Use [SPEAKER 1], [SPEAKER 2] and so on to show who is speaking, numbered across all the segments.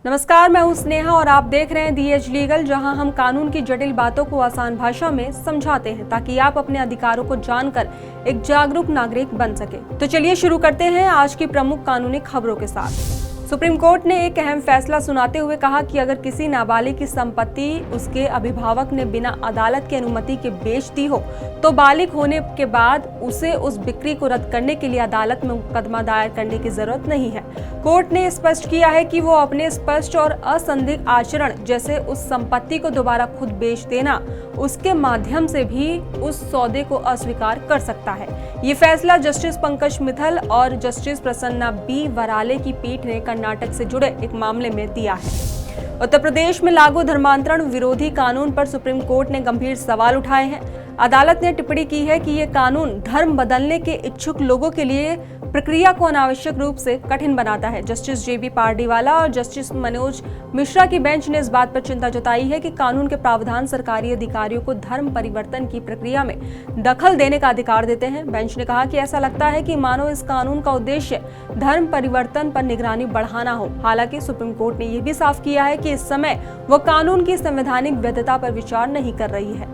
[SPEAKER 1] नमस्कार, मैं हूं स्नेहा और आप देख रहे हैं दी एज लीगल, जहां हम कानून की जटिल बातों को आसान भाषा में समझाते हैं ताकि आप अपने अधिकारों को जानकर एक जागरूक नागरिक बन सके। तो चलिए शुरू करते हैं आज की प्रमुख कानूनी खबरों के साथ। सुप्रीम कोर्ट ने एक अहम फैसला सुनाते हुए कहा कि अगर किसी नाबालिग की संपत्ति उसके अभिभावक ने बिना अदालत की अनुमति के बेच दी हो तो बालिग होने के बाद उसे उस बिक्री को रद्द करने के लिए अदालत में मुकदमा दायर करने की जरूरत नहीं है। कोर्ट ने स्पष्ट किया है कि वो अपने स्पष्ट और असंदिग्ध आचरण जैसे उस संपत्ति को दोबारा खुद बेच देना, उसके माध्यम से भी उस सौदे को अस्वीकार कर सकता है। ये फैसला जस्टिस पंकज मित्तल और जस्टिस प्रसन्ना बी वराले की पीठ ने कर्नाटक से जुड़े एक मामले में दिया है। उत्तर प्रदेश में लागू धर्मांतरण विरोधी कानून पर सुप्रीम कोर्ट ने गंभीर सवाल उठाए हैं। अदालत ने टिप्पणी की है कि ये कानून धर्म बदलने के इच्छुक लोगों के लिए प्रक्रिया को अनावश्यक रूप से कठिन बनाता है। जस्टिस जेबी पारडीवाला और जस्टिस मनोज मिश्रा की बेंच ने इस बात पर चिंता जताई है कि कानून के प्रावधान सरकारी अधिकारियों को धर्म परिवर्तन की प्रक्रिया में दखल देने का अधिकार देते हैं। बेंच ने कहा कि ऐसा लगता है कि मानो इस कानून का उद्देश्य धर्म परिवर्तन पर निगरानी बढ़ाना हो। हालांकि सुप्रीम कोर्ट ने यह भी साफ किया है कि इस समय वो कानून की संवैधानिक वैधता पर विचार नहीं कर रही है।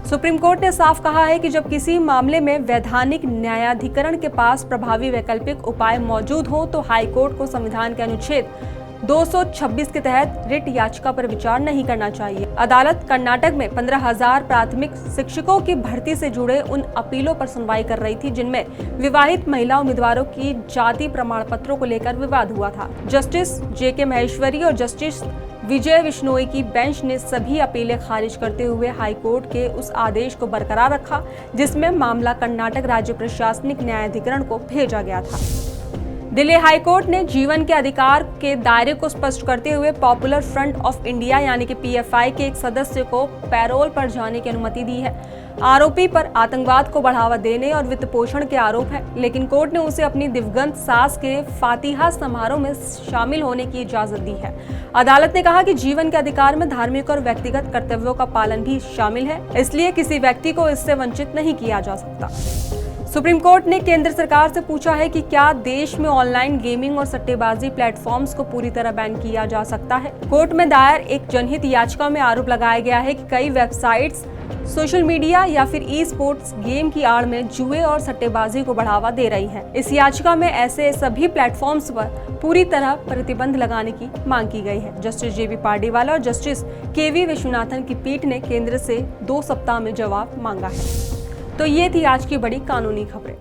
[SPEAKER 1] सुप्रीम कोर्ट ने साफ कहा है कि जब किसी मामले में वैधानिक न्यायाधिकरण के पास प्रभावी वैकल्पिक उपाय मौजूद हो तो हाई कोर्ट को संविधान के अनुच्छेद 226 के तहत रिट याचिका पर विचार नहीं करना चाहिए। अदालत कर्नाटक में 15,000 प्राथमिक शिक्षकों की भर्ती से जुड़े उन अपीलों पर सुनवाई कर रही थी जिनमें विवाहित महिला उम्मीदवारों की जाति प्रमाण पत्रों को लेकर विवाद हुआ था। जस्टिस जेके महेश्वरी और जस्टिस विजय विश्नोई की बेंच ने सभी अपीलें खारिज करते हुए हाईकोर्ट के उस आदेश को बरकरार रखा जिसमें मामला कर्नाटक राज्य प्रशासनिक न्यायाधिकरण को भेजा गया था। दिल्ली हाईकोर्ट ने जीवन के अधिकार के दायरे को स्पष्ट करते हुए पॉपुलर फ्रंट ऑफ इंडिया यानी कि पीएफआई के एक सदस्य को पैरोल पर जाने की अनुमति दी है। आरोपी पर आतंकवाद को बढ़ावा देने और वित्त पोषण के आरोप है, लेकिन कोर्ट ने उसे अपनी दिवंगत सास के फातिहा समारोह में शामिल होने की इजाजत दी है। अदालत ने कहा कि जीवन के अधिकार में धार्मिक और व्यक्तिगत कर्तव्यों का पालन भी शामिल है, इसलिए किसी व्यक्ति को इससे वंचित नहीं किया जा सकता। सुप्रीम कोर्ट ने केंद्र सरकार से पूछा है कि क्या देश में ऑनलाइन गेमिंग और सट्टेबाजी प्लेटफॉर्म्स को पूरी तरह बैन किया जा सकता है। कोर्ट में दायर एक जनहित याचिका में आरोप लगाया गया है कि कई वेबसाइट्स सोशल मीडिया या फिर ई स्पोर्ट्स गेम की आड़ में जुए और सट्टेबाजी को बढ़ावा दे रही हैं। इस याचिका में ऐसे सभी प्लेटफॉर्म्स पर पूरी तरह प्रतिबंध लगाने की मांग की गई है। जस्टिस जेबी पारडीवाला और जस्टिस केवी विश्वनाथन की पीठ ने केंद्र से 2 सप्ताह में जवाब मांगा है। तो ये थी आज की बड़ी कानूनी खबरें।